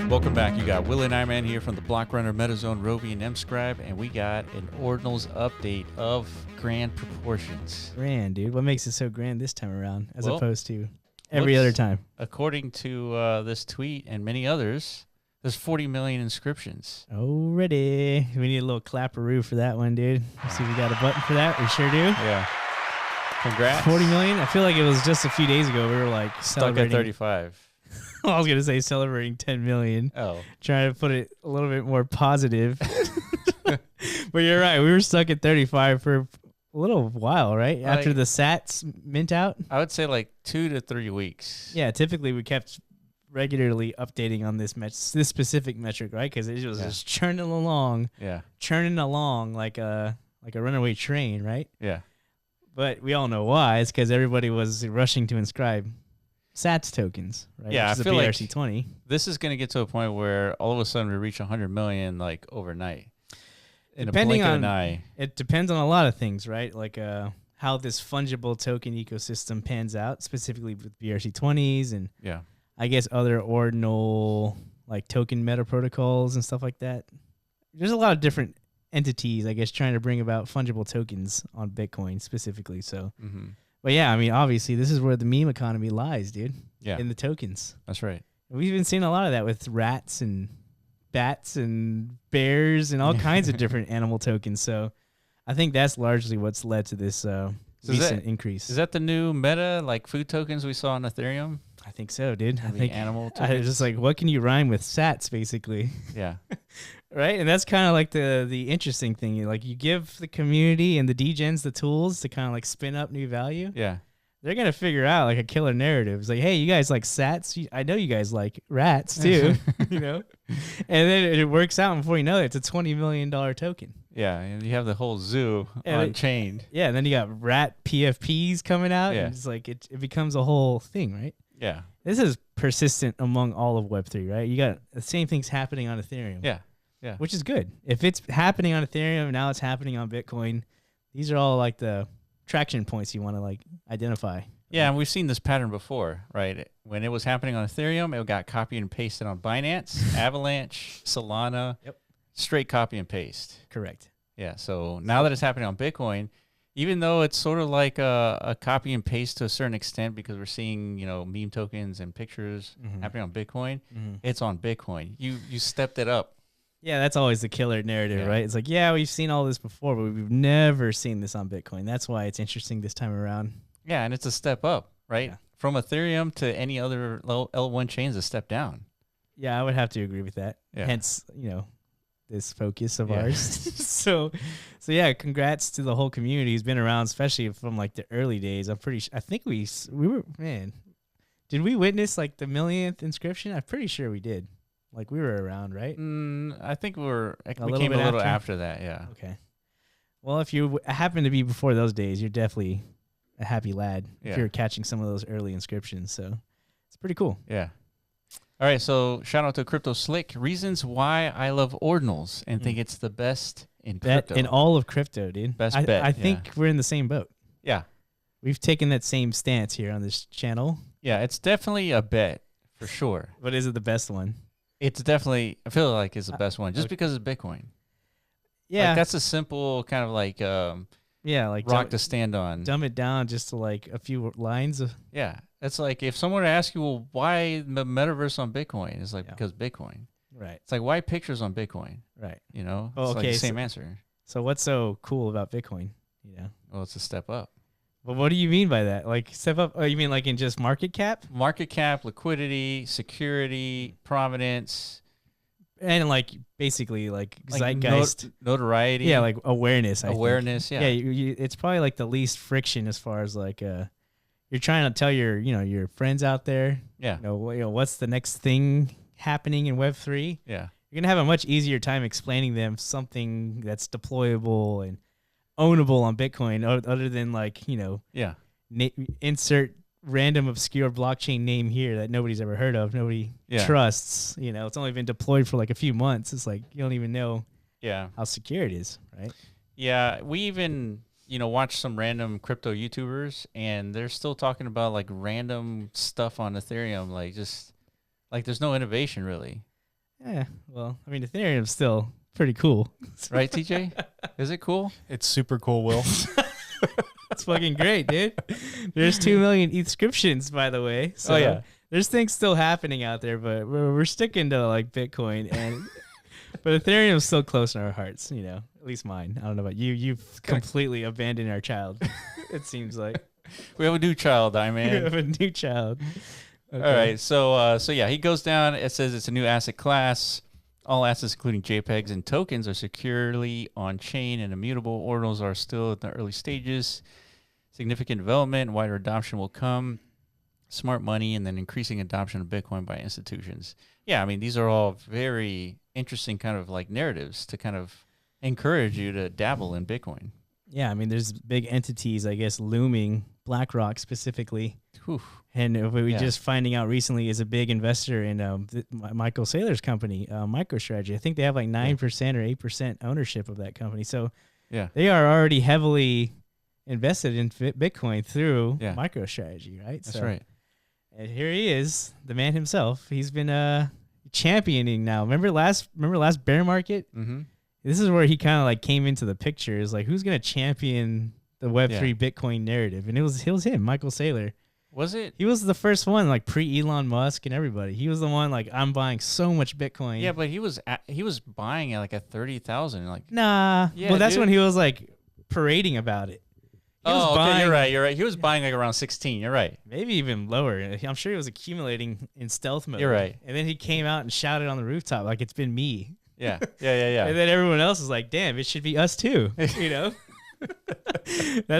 Welcome back. You got Will and Iman here from the Block Runner, MetaZone, Rovi, and MScribe, and we got an Ordinals update of grand proportions. Grand, dude. What makes it so grand this time around as opposed to every other time? According to this tweet and many others, there's 40 million inscriptions. Already. We need a little clapperoo for that one, dude. Let's see if we got a button for that. We sure do. Yeah. Congrats. 40 million? I feel like it was just a few days ago. We were like stuck at 35. I was going to say celebrating 10 million. Oh. Trying to put it a little bit more positive. But you're right. We were stuck at 35 for a little while, right? After the sats mint out? I would say like 2 to 3 weeks. Yeah, typically we kept regularly updating on this specific metric, right? Because it was just churning along. Yeah. Churning along like a runaway train, right? Yeah. But we all know why. It's because everybody was rushing to inscribe Sats tokens, right? Yeah, which is I feel BRC20. like this is going to get to a point where all of a sudden we reach 100 million like overnight. In Depending a blink on of an eye. It depends on a lot of things, right? Like how this fungible token ecosystem pans out, specifically with BRC20s and I guess other ordinal like token meta protocols and stuff like that. There's a lot of different entities, I guess, trying to bring about fungible tokens on Bitcoin specifically. So. But yeah, I mean, obviously, this is where the meme economy lies, dude. Yeah. In the tokens. That's right. We've been seeing a lot of that with rats and bats and bears and all kinds of different animal tokens. So I think that's largely what's led to this recent increase. Is that the new meta, like food tokens we saw on Ethereum? I think so, dude. I think animal tokens. I was just like, what can you rhyme with sats, basically? Yeah. Right? And that's kind of like the interesting thing. Like you give the community and the degens the tools to kind of like spin up new value. Yeah. They're going to figure out like a killer narrative. It's like, hey, you guys like sats. I know you guys like rats too, you know? And then it works out. And before you know it, it's a $20 million token. Yeah. And you have the whole zoo on chain. Yeah. And then you got rat PFPs coming out. Yeah. And it's like, it becomes a whole thing, right? Yeah. This is persistent among all of Web3, right? You got the same things happening on Ethereum. Yeah. Yeah. Which is good. If it's happening on Ethereum, now it's happening on Bitcoin. These are all like the traction points you want to like identify. Yeah, and we've seen this pattern before, right? When it was happening on Ethereum, it got copied and pasted on Binance, Avalanche, Solana. Yep. Straight copy and paste. Correct. Yeah, so now that it's happening on Bitcoin, even though it's sort of like a copy and paste to a certain extent because we're seeing, you know, meme tokens and pictures happening on Bitcoin, it's on Bitcoin. You stepped it up. Yeah, that's always the killer narrative, right? It's like, yeah, we've seen all this before, but we've never seen this on Bitcoin. That's why it's interesting this time around. Yeah, and it's a step up, right? Yeah. From Ethereum to any other L1 chain is a step down. Yeah, I would have to agree with that. Yeah. Hence, you know, this focus of ours. So yeah, congrats to the whole community who's been around, especially from like the early days. I think we were, man, did we witness like the millionth inscription? I'm pretty sure we did. Like we were around, right? I think we came a little after that, yeah. Okay. Well, if you happen to be before those days, you're definitely a happy lad if you're catching some of those early inscriptions. So it's pretty cool. Yeah. All right, so shout out to Crypto Slick. Reasons why I love Ordinals and think it's the best in crypto. In all of crypto, dude. Best bet. I think we're in the same boat. Yeah. We've taken that same stance here on this channel. Yeah, it's definitely a bet for sure. But is it the best one? It's definitely, I feel like it's the best one just because it's Bitcoin. Yeah. Like that's a simple kind of like like rock to stand on. Dumb it down just to like a few lines of. Yeah. It's like if someone were to ask you, well, why the metaverse on Bitcoin? It's like because Bitcoin. Right. It's like why pictures on Bitcoin? Right. You know? It's like the same answer. So what's so cool about Bitcoin? You know? Well, it's a step up. Well, what do you mean by that? Like step up? Oh, you mean like in just market cap? Market cap, liquidity, security, provenance. And like basically like zeitgeist. Notoriety. Yeah, like awareness. Awareness, yeah. Yeah, it's probably like the least friction as far as like you're trying to tell your friends out there. Yeah. You know what's the next thing happening in Web3? Yeah. You're gonna have a much easier time explaining them something that's deployable and ownable on Bitcoin, other than like insert random obscure blockchain name here that nobody's ever heard of, nobody trusts. You know, it's only been deployed for like a few months. It's like you don't even know how secure it is, right? Yeah, we even watch some random crypto YouTubers, and they're still talking about like random stuff on Ethereum, like just like there's no innovation really. Yeah. Well, I mean, Ethereum's still pretty cool. Right, TJ? Is it cool? It's super cool, Will. It's fucking great, dude. There's 2 million Inscriptions, by the way. So Oh, yeah. There's things still happening out there, but we're sticking to like Bitcoin but Ethereum's still close in our hearts, you know. At least mine. I don't know about you. You've completely abandoned our child. It seems like We have a new child, Iman. we have a new child. Okay. All right. So yeah, he goes down. It says it's a new asset class. All assets, including JPEGs and tokens, are securely on chain and immutable. Ordinals are still at the early stages. Significant development, wider adoption will come. Smart money, and then increasing adoption of Bitcoin by institutions. Yeah, I mean, these are all very interesting kind of like narratives to kind of encourage you to dabble in Bitcoin. Yeah, I mean, there's big entities, I guess, looming. BlackRock specifically. Whew. And we just finding out recently is a big investor in Michael Saylor's company, Microstrategy. I think they have like 9% or 8% ownership of that company. So they are already heavily invested in Bitcoin through Microstrategy, right? That's right. And here he is, the man himself. He's been championing now. Remember last bear market? Mm-hmm. This is where he kind of like came into the picture. Is like, who's going to champion the Web3 Bitcoin narrative? And it was him, Michael Saylor. Was it? He was the first one, like pre-Elon Musk and everybody. He was the one like, I'm buying so much Bitcoin. Yeah, but he was buying at like a 30,000. Like, nah. Yeah, well, that's when he was like parading about it. Okay, you're right. He was buying like around 16. You're right. Maybe even lower. I'm sure he was accumulating in stealth mode. You're right. And then he came out and shouted on the rooftop like, it's been me. Yeah. And then everyone else is like, damn, it should be us too. You know?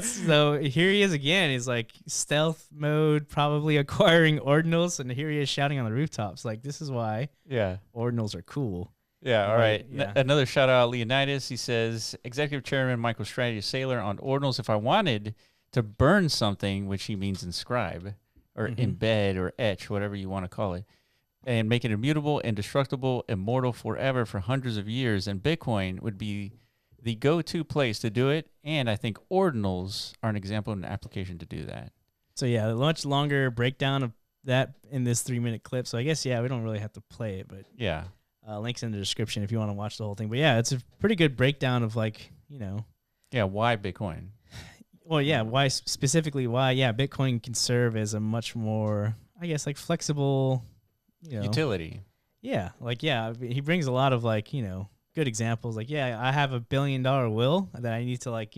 So here he is again. He's like stealth mode, probably acquiring ordinals, and here he is shouting on the rooftops. Like, this is why ordinals are cool. Yeah, all right. Another shout out, Leonidas. He says, Executive Chairman Microstrategy Saylor on Ordinals. If I wanted to burn something, which he means inscribe or embed or etch, whatever you want to call it, and make it immutable, indestructible, immortal forever for hundreds of years, and Bitcoin would be the go-to place to do it. And I think Ordinals are an example of an application to do that. So yeah, a much longer breakdown of that in this 3-minute clip. So I guess, we don't really have to play it, but yeah. Links in the description if you want to watch the whole thing. But yeah, it's a pretty good breakdown of like, Yeah, why Bitcoin? Well, yeah, why specifically why, Bitcoin can serve as a much more, I guess, like flexible, utility. Yeah, like, he brings a lot of like, good examples. Like, I have $1 billion will that I need to like,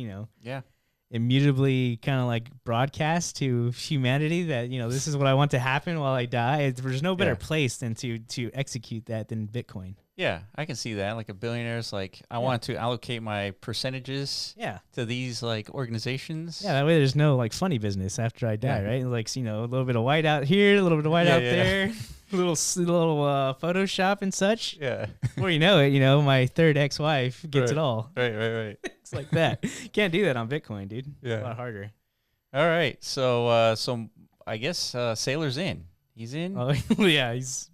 immutably kind of like broadcast to humanity that, this is what I want to happen while I die. There's no better place than to execute that than Bitcoin. Yeah, I can see that. Like a billionaire's like, I want to allocate my percentages to these like organizations. Yeah, that way there's no like funny business after I die, right? Like, a little bit of white out here, a little bit of white out there. little Photoshop and such. Yeah. Before you know it, my third ex-wife gets it all. Right. It's like that. Can't do that on Bitcoin, dude. Yeah. It's a lot harder. All right. So I guess Saylor's in. He's in. Oh yeah, he's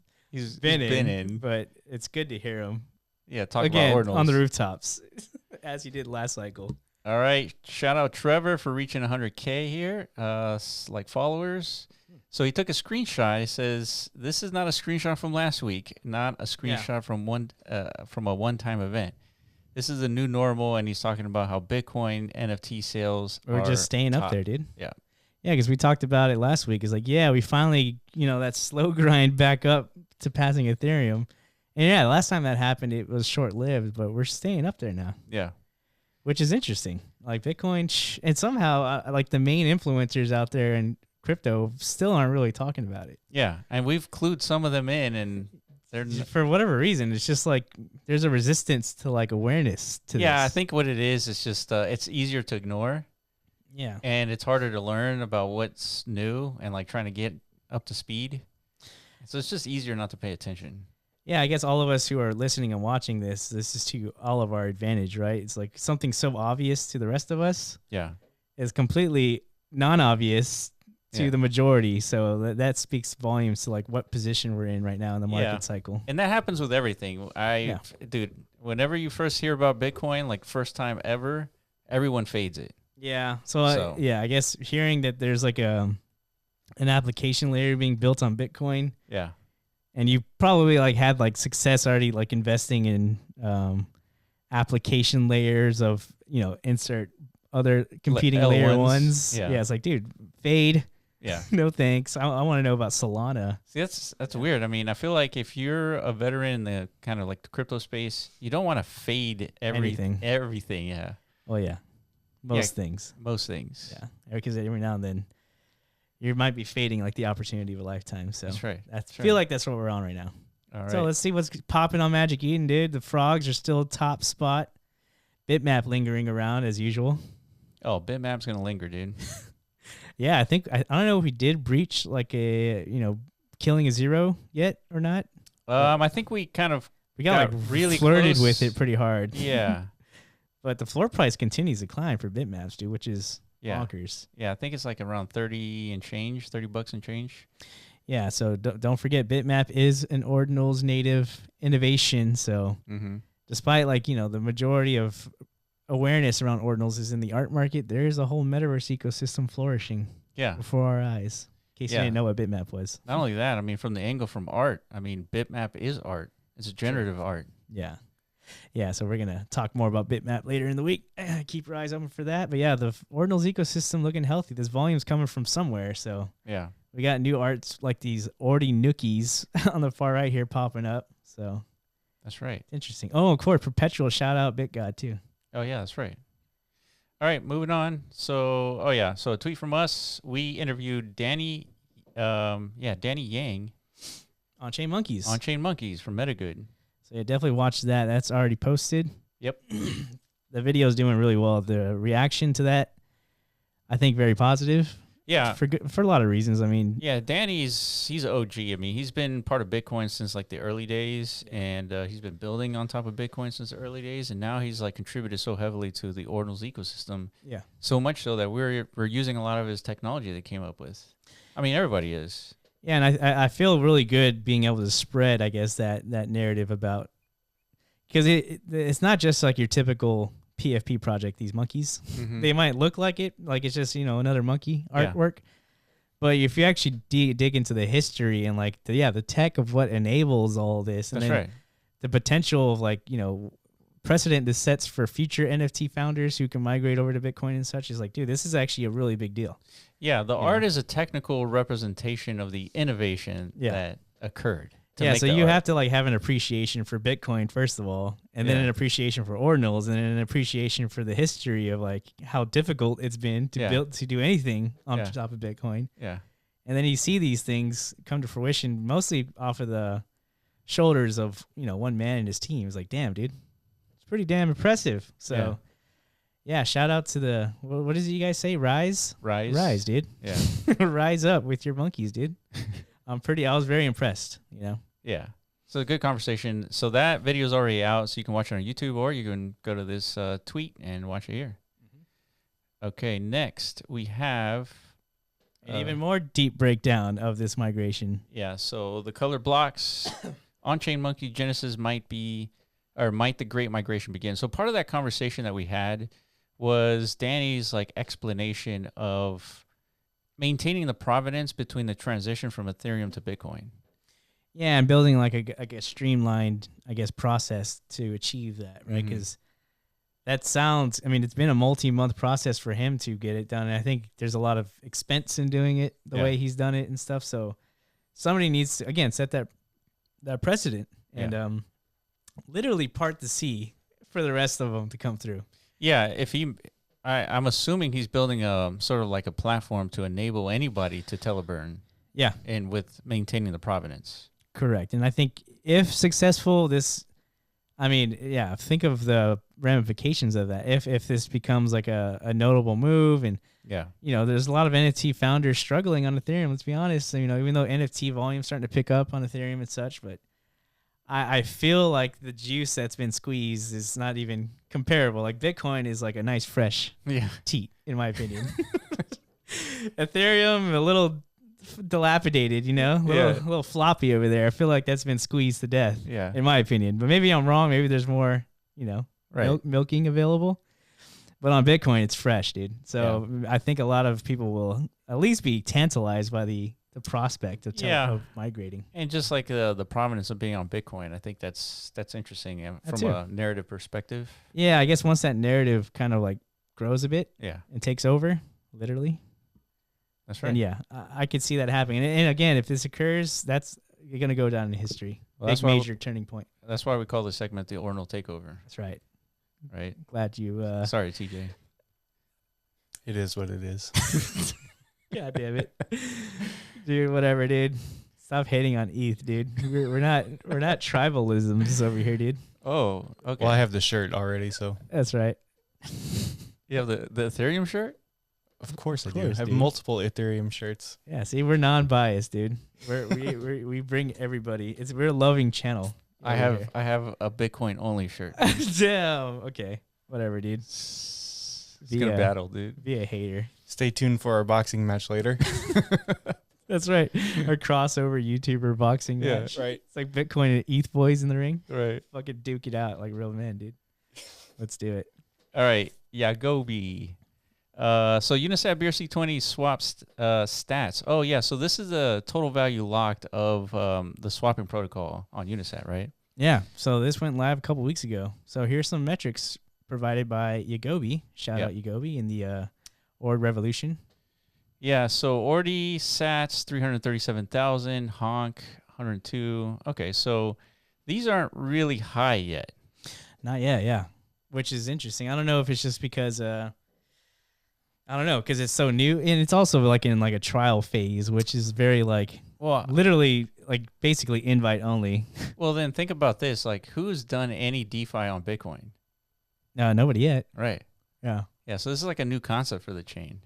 been in, but it's good to hear him. Yeah, talk again about Ordinals on the rooftops, as he did last cycle. All right. Shout out Trevor for reaching 100K here, like followers. So he took a screenshot. He says, "This is not a screenshot from last week, not a screenshot from a one-time event. This is a new normal." And he's talking about how Bitcoin NFT sales are just staying top. up there, dude. Yeah, because we talked about it last week. It's like, we finally, that slow grind back up to passing Ethereum. And last time that happened, it was short-lived, but we're staying up there now. Yeah, which is interesting. Like Bitcoin, and somehow like the main influencers out there and crypto still aren't really talking about it. Yeah, and we've clued some of them in, and they're for whatever reason, it's just like there's a resistance to like awareness to this. I think what it is just it's easier to ignore. Yeah, and it's harder to learn about what's new and like trying to get up to speed. So it's just easier not to pay attention. Yeah, I guess all of us who are listening and watching this is to all of our advantage, right? It's like something so obvious to the rest of us. Yeah, is completely non-obvious to the majority, so that speaks volumes to like what position we're in right now in the market cycle. And that happens with everything. Dude, whenever you first hear about Bitcoin, like first time ever, everyone fades it. Yeah. So I guess hearing that there's like an application layer being built on Bitcoin. Yeah. and you probably like had like success already like investing in application layers of, insert other competing layer ones. Yeah, it's like, dude, fade. Yeah. No thanks. I want to know about Solana. See, that's weird. I mean, I feel like if you're a veteran in the kind of like the crypto space, you don't want to fade everything. Yeah. Well, yeah. Most things. Yeah. Because every now and then you might be fading like the opportunity of a lifetime. So that's right. I feel like that's what we're on right now. All right. So let's see what's popping on Magic Eden, dude. The frogs are still top spot. Bitmap lingering around as usual. Oh, Bitmap's going to linger, dude. Yeah, I think I don't know if we did breach like a killing a zero yet or not. I think we got like really flirted close with it pretty hard. Yeah, but the floor price continues to climb for Bitmaps, dude, which is bonkers. Yeah, I think it's like around $30 and change. Yeah, so don't forget Bitmap is an Ordinals native innovation. So despite like the majority of awareness around Ordinals is in the art market, there is a whole metaverse ecosystem flourishing before our eyes. In case you didn't know what Bitmap was. Not only that, I mean, from the angle from art, I mean, Bitmap is art. It's a generative art. Yeah. Yeah, so we're going to talk more about Bitmap later in the week. Keep your eyes open for that. But yeah, the Ordinals ecosystem looking healthy. This volume's coming from somewhere, so yeah. We got new arts like these Ordi Nookies on the far right here popping up. So that's right. Interesting. Oh, of course, Perpetual shout out BitGod too. Oh, yeah, that's right. All right, moving on. So, so a tweet from us. We interviewed Danny Yang. On-Chain Monkeys. On-Chain Monkeys from MetaGood. So, definitely watch that. That's already posted. Yep. The video is doing really well. The reaction to that, I think, very positive. Yeah. For a lot of reasons. I mean. Yeah, he's an OG. I mean, he's been part of Bitcoin since like the early days, and he's been building on top of Bitcoin since the early days, and now he's like contributed so heavily to the Ordinals ecosystem. Yeah. So much so that we're using a lot of his technology that he came up with. I mean, everybody is. Yeah, and I feel really good being able to spread, I guess, that narrative about, because it's not just like your typical PFP project, these monkeys. They might look like it, like it's just, another monkey artwork. But if you actually dig into the history and like the tech of what enables all this, and then the potential of like, precedent this sets for future NFT founders who can migrate over to Bitcoin and such, is like, dude, this is actually a really big deal. Yeah, the art is a technical representation of the innovation that occurred. Yeah, so you have to like have an appreciation for Bitcoin first of all, and then an appreciation for Ordinals, and then an appreciation for the history of like how difficult it's been to build to do anything on top of Bitcoin. Yeah, and then you see these things come to fruition mostly off of the shoulders of one man and his team. It's like, damn, dude, it's pretty damn impressive. So, yeah, shout out to the what does you guys say? Rise, dude. Yeah, rise up with your monkeys, dude. I was very impressed, Yeah. So a good conversation. So that video is already out, so you can watch it on YouTube, or you can go to this tweet and watch it here. Okay, next we have an even more deep breakdown of this migration. Yeah, so the color blocks on-chain monkey genesis might the great migration begin. So part of that conversation that we had was Danny's like explanation of maintaining the provenance between the transition from Ethereum to Bitcoin. Yeah, and building like a streamlined, I guess, process to achieve that, right? Because that sounds, I mean, it's been a multi-month process for him to get it done. And I think there's a lot of expense in doing it the way he's done it and stuff. So somebody needs to, again, set that precedent and literally part the sea for the rest of them to come through. Yeah, I'm assuming he's building a sort of like a platform to enable anybody to teleburn. Yeah. And with maintaining the provenance. Correct. And I think if successful, think of the ramifications of that. If this becomes like a notable move and, there's a lot of NFT founders struggling on Ethereum, let's be honest, even though NFT volume's starting to pick up on Ethereum and such, but I feel like the juice that's been squeezed is not even comparable. Like Bitcoin is like a nice fresh teat, in my opinion. Ethereum, a little dilapidated, a little floppy over there. I feel like that's been squeezed to death, in my opinion. But maybe I'm wrong. Maybe there's more, milking available. But on Bitcoin, it's fresh, dude. So I think a lot of people will at least be tantalized by the the prospect of, of migrating. And just like the prominence of being on Bitcoin, I think that's interesting from a narrative perspective. Yeah, I guess once that narrative kind of like grows a bit, and takes over, literally. That's right. And yeah, I could see that happening. And again, if this occurs, you're gonna go down in history. Well, big major turning point. That's why we call this segment the Ordinal Takeover. That's right. Right. Glad you. Sorry, TJ. It is what it is. God damn it, dude. Whatever, dude. Stop hating on ETH, dude. We're not tribalisms over here, dude. Oh, okay. Well, I have the shirt already, so that's right. You have the Ethereum shirt? Of course I do. I have multiple Ethereum shirts. Yeah, see, we're non-biased, dude. We bring everybody. We're a loving channel. I have a Bitcoin only shirt. Damn. Okay. Whatever, dude. It's gonna battle, dude. Be a hater. Stay tuned for our boxing match later. That's right. Our crossover YouTuber boxing match. Right. It's like Bitcoin and ETH boys in the ring. Right. Fucking duke it out like real men, dude. Let's do it. All right. Yagobi. So Unisat BRC20 swaps stats. Oh yeah. So this is the total value locked of the swapping protocol on Unisat, right? Yeah. So this went live a couple weeks ago. So here's some metrics provided by Yagobi. Shout out Yagobi in the Ord Revolution. Yeah. So Ordi sats 337,000, honk 102. Okay. So these aren't really high yet. Not yet. Yeah. Which is interesting. I don't know if it's just because I don't know, because it's so new, and it's also like in like a trial phase, which is very like, well, literally like basically invite only. Well, then think about this: like, who's done any DeFi on Bitcoin? No, nobody yet. Right. Yeah. Yeah. So this is like a new concept for the chain.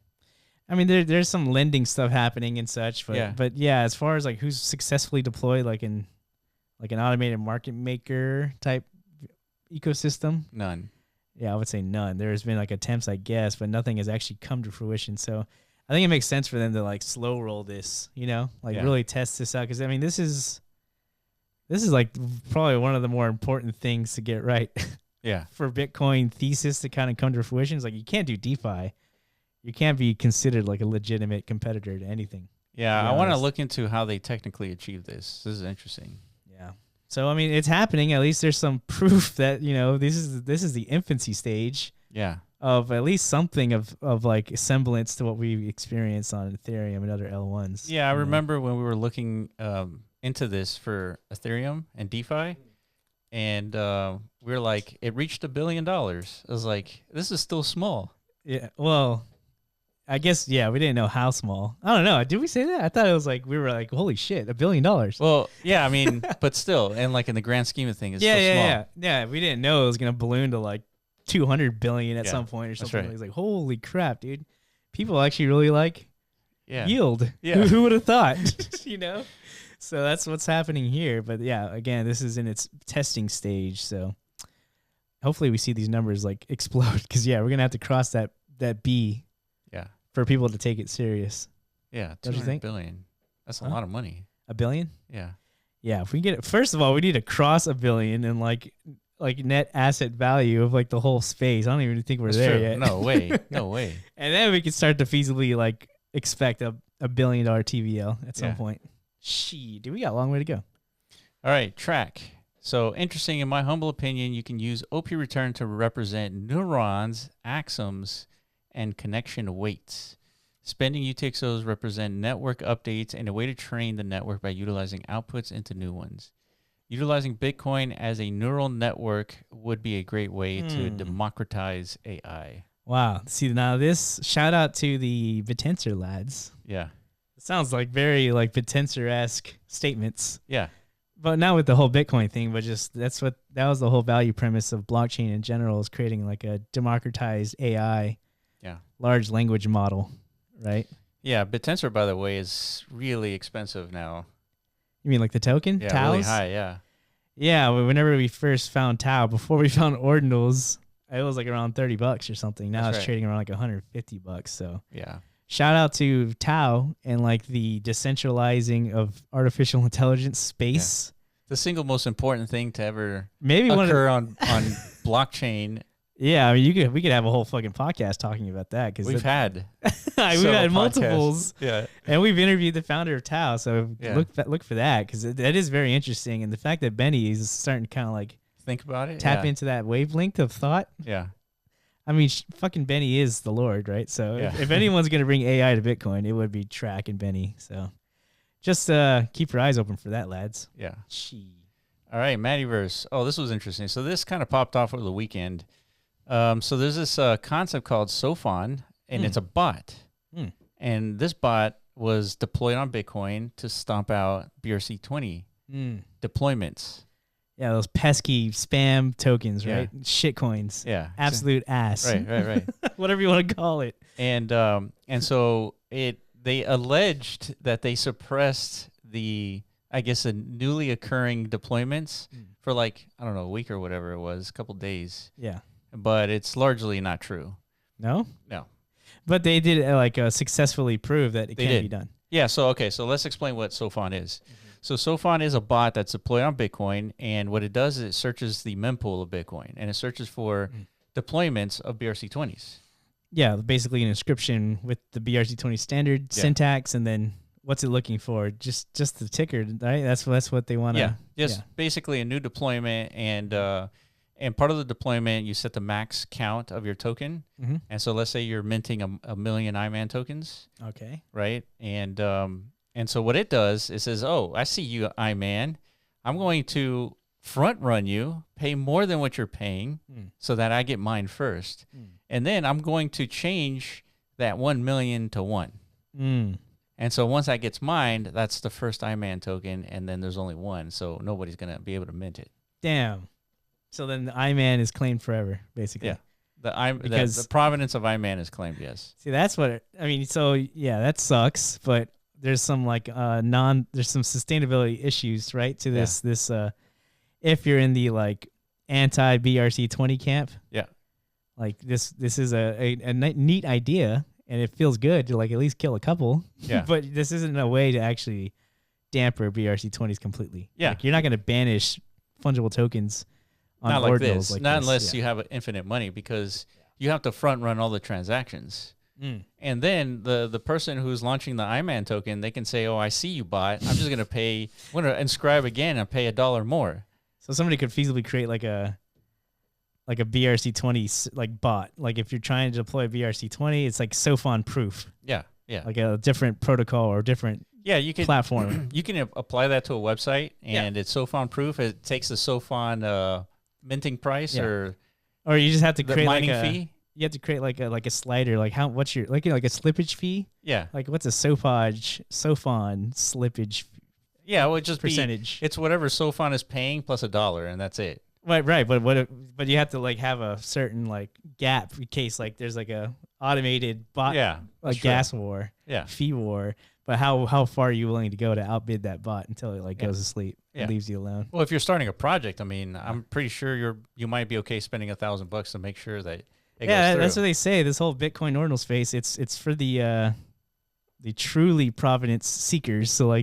I mean, there's some lending stuff happening and such, but yeah, as far as like who's successfully deployed, like in like an automated market maker type ecosystem, none. Yeah, I would say none. There's been like attempts, I guess, but nothing has actually come to fruition. So I think it makes sense for them to like slow roll this, really test this out. Because I mean, this is like probably one of the more important things to get right. Yeah. For Bitcoin thesis to kind of come to fruition. It's like you can't do DeFi. You can't be considered like a legitimate competitor to anything. Yeah, I want to look into how they technically achieve this. This is interesting. Yeah. So I mean, it's happening. At least there's some proof that this is the infancy stage. Yeah. Of at least something of like semblance to what we experienced on Ethereum and other L1s. Yeah, I remember when we were looking into this for Ethereum and DeFi, and we were like, it reached $1 billion. I was like, this is still small. Yeah. Well, I guess, yeah, we didn't know how small. I don't know. Did we say that? I thought it was like, we were like, holy shit, $1 billion. Well, yeah, I mean, but still, and like in the grand scheme of things, it's still small. Yeah, we didn't know it was going to balloon to like 200 billion at some point or something. Right. It was like, holy crap, dude. People actually really like yield. Yeah. Who would have thought? So that's what's happening here. But yeah, again, this is in its testing stage. So hopefully we see these numbers like explode. Because we're going to have to cross that B. Yeah. For people to take it serious. Yeah, $200 billion. That's a lot of money. $1 billion? Yeah. Yeah, if we get it, first of all, we need to cross $1 billion and like net asset value of like the whole space. I don't even think we're there yet. No way. No way. And then we can start to feasibly like expect a $1 billion TVL at some point. Dude, we got a long way to go. All right, track. So interesting, in my humble opinion, you can use OP return to represent neurons, axons, and connection weights. Spending UTXOs represent network updates and a way to train the network by utilizing outputs into new ones. Utilizing Bitcoin as a neural network would be a great way to democratize AI. Wow. See, now this, shout out to the Bitensor lads. Yeah. It sounds like very like Bitensor-esque statements. Yeah. But not with the whole Bitcoin thing, but just that was the whole value premise of blockchain in general, is creating like a democratized AI. Yeah. Large language model, right? Yeah, Bitensor, by the way, is really expensive now. You mean like the token? Yeah, Taos? really high, yeah. Yeah, whenever we first found Tau, before we found Ordinals, it was like around $30 or something. Now it's trading around like $150. So yeah. Shout out to Tau and like the decentralizing of artificial intelligence space. Yeah. The single most important thing to ever maybe occur on blockchain Yeah, I mean, we could have a whole fucking podcast talking about that because we've had multiples. Yeah, and we've interviewed the founder of Tau, so yeah. look for that because that is very interesting, and the fact that Benny is starting to kind of like think about it, tap into that wavelength of thought. Yeah, I mean, fucking Benny is the Lord, right? So if anyone's gonna bring AI to Bitcoin, it would be Track and Benny. So just keep your eyes open for that, lads. Yeah. All right, Mattyverse. Oh, this was interesting. So this kind of popped off over the weekend. So there's this concept called Sophon, and it's a bot. And this bot was deployed on Bitcoin to stomp out BRC20 deployments. Yeah, those pesky spam tokens, right? Shit coins. Yeah. Absolute ass. Right. Whatever you want to call it. And so they alleged that they suppressed the newly occurring deployments for like, I don't know, a week or whatever it was, a couple days. Yeah. But it's largely not true. No? No. But they did successfully prove that it can be done. Yeah, so let's explain what Sophon is. So Sophon is a bot that's deployed on Bitcoin, and what it does is it searches the mempool of Bitcoin, and it searches for deployments of BRC20s. Yeah, basically an inscription with the BRC20 standard syntax, and then what's it looking for? Just the ticker, right? That's what they want to. Yeah, basically a new deployment, and part of the deployment, you set the max count of your token. And so let's say you're minting a million Iman tokens. Okay. Right? And so what it does, it says, oh, I see you, Iman. I'm going to front run you, pay more than what you're paying so that I get mine first. And then I'm going to change that 1 million to 1. And so once that gets mined, that's the first Iman token, and then there's only one, so nobody's going to be able to mint it. Damn. So then the Iman is claimed forever, basically. Yeah. The provenance of Iman is claimed, yes. See, that's what so yeah, that sucks, but there's some there's some sustainability issues, right? To this if you're in the anti BRC20 camp. Yeah. This is a neat idea, and it feels good to at least kill a couple. Yeah. But this isn't a way to actually damper BRC20s completely. Yeah. You're not going to banish fungible tokens on not like this. Not this. unless you have infinite money, because you have to front run all the transactions. And then the person who's launching the Iman token, they can say, oh, I see you bot. I'm just going to inscribe again and pay $1 more. So somebody could feasibly create a BRC20 bot. If you're trying to deploy BRC20, it's Sophon proof. Yeah. A different protocol or different you can platform. You can apply that to a website, and it's Sophon proof. It takes the Sophon minting price or you just have to the create mining fee. You have to create a slider. What's your a slippage fee? Yeah. What's a Sophon slippage? Yeah, well, it just percentage. It's whatever Sophon is paying plus $1, and that's it. Right. But you have to have a certain gap in case there's a automated bot gas war, fee war. But how far are you willing to go to outbid that bot until it goes to sleep and leaves you alone? Well, if you're starting a project, I'm pretty sure you might be okay spending $1,000 to make sure that it goes through. That's what they say. This whole Bitcoin Ordinal space, it's for the truly Providence seekers. So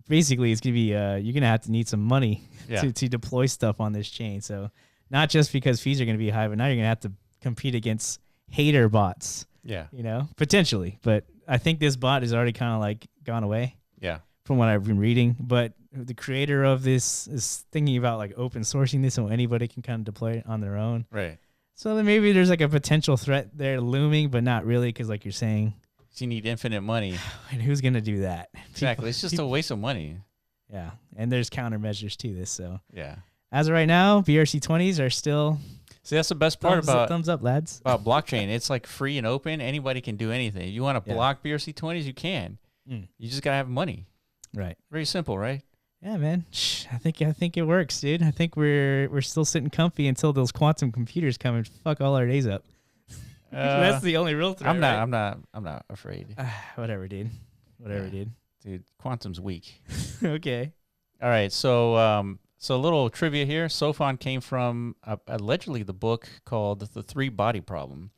basically it's gonna be you're gonna have to need some money to deploy stuff on this chain. So not just because fees are gonna be high, but now you're gonna have to compete against hater bots. Yeah. Potentially. But I think this bot is already kind of gone away. Yeah. From what I've been reading. But the creator of this is thinking about open sourcing this so anybody can kind of deploy it on their own. Right. So then maybe there's a potential threat there looming, but not really, because you're saying, you need infinite money. And who's going to do that? Exactly. It's just a waste of money. Yeah. And there's countermeasures to this. So yeah. As of right now, BRC20s are still. See, that's the best part about thumbs up, lads. About blockchain. It's free and open. Anybody can do anything. If you want to block BRC20s, you can. You just gotta have money. Right. Very simple, right? Yeah, man. I think it works, dude. I think we're still sitting comfy until those quantum computers come and fuck all our days up. That's the only real threat. I'm not afraid. Whatever, dude. Dude, quantum's weak. Okay. All right. So a little trivia here. Sophon came from allegedly the book called The Three Body Problem.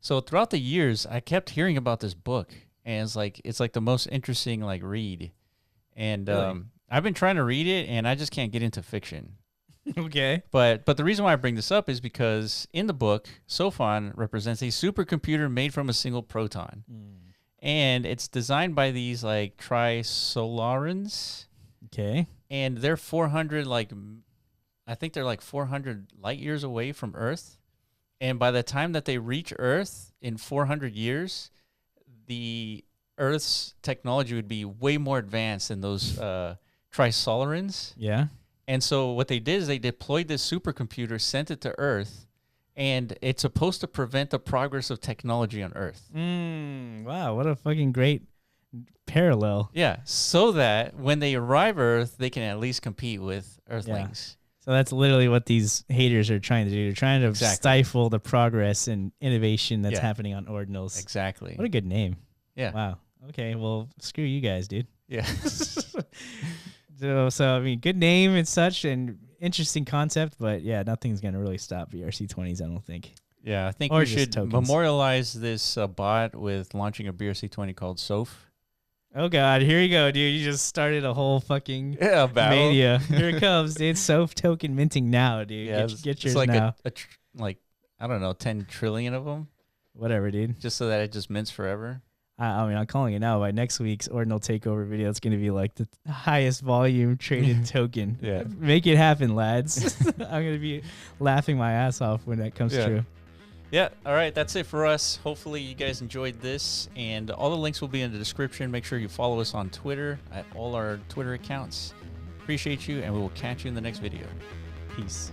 So throughout the years, I kept hearing about this book, and it's the most interesting read. And really? I've been trying to read it, and I just can't get into fiction. Okay. But the reason why I bring this up is because in the book, Sophon represents a supercomputer made from a single proton. And it's designed by these like trisolarans. Okay. And they're 400, I think they're like 400 light years away from Earth. And by the time that they reach Earth in 400 years, the Earth's technology would be way more advanced than those trisolarans. Yeah. And so what they did is they deployed this supercomputer, sent it to Earth, and it's supposed to prevent the progress of technology on Earth. Wow, what a fucking great parallel. Yeah, so that when they arrive Earth, they can at least compete with Earthlings. Yeah. So that's literally what these haters are trying to do. They're trying to stifle the progress and innovation that's happening on Ordinals. Exactly. What a good name. Yeah. Wow. Okay, well, screw you guys, dude. Yeah. So I mean, good name and such, and interesting concept, but yeah, nothing's gonna really stop BRC20s, I don't think. Yeah, I think or we should tokens. Memorialize this bot with launching a BRC20 called Soph. Oh God, here you go, dude! You just started a whole fucking battle. mania. Here it comes, dude. Soph token minting now, dude. Yeah, get yours like now. I don't know, 10 trillion of them. Whatever, dude. Just so that it just mints forever. I mean, I'm calling it now. By next week's Ordinal Takeover video, it's going to be like the highest volume traded token. Yeah. Make it happen, lads. I'm going to be laughing my ass off when that comes true. Yeah. All right. That's it for us. Hopefully you guys enjoyed this, and all the links will be in the description. Make sure you follow us on Twitter at all our Twitter accounts. Appreciate you, and we will catch you in the next video. Peace.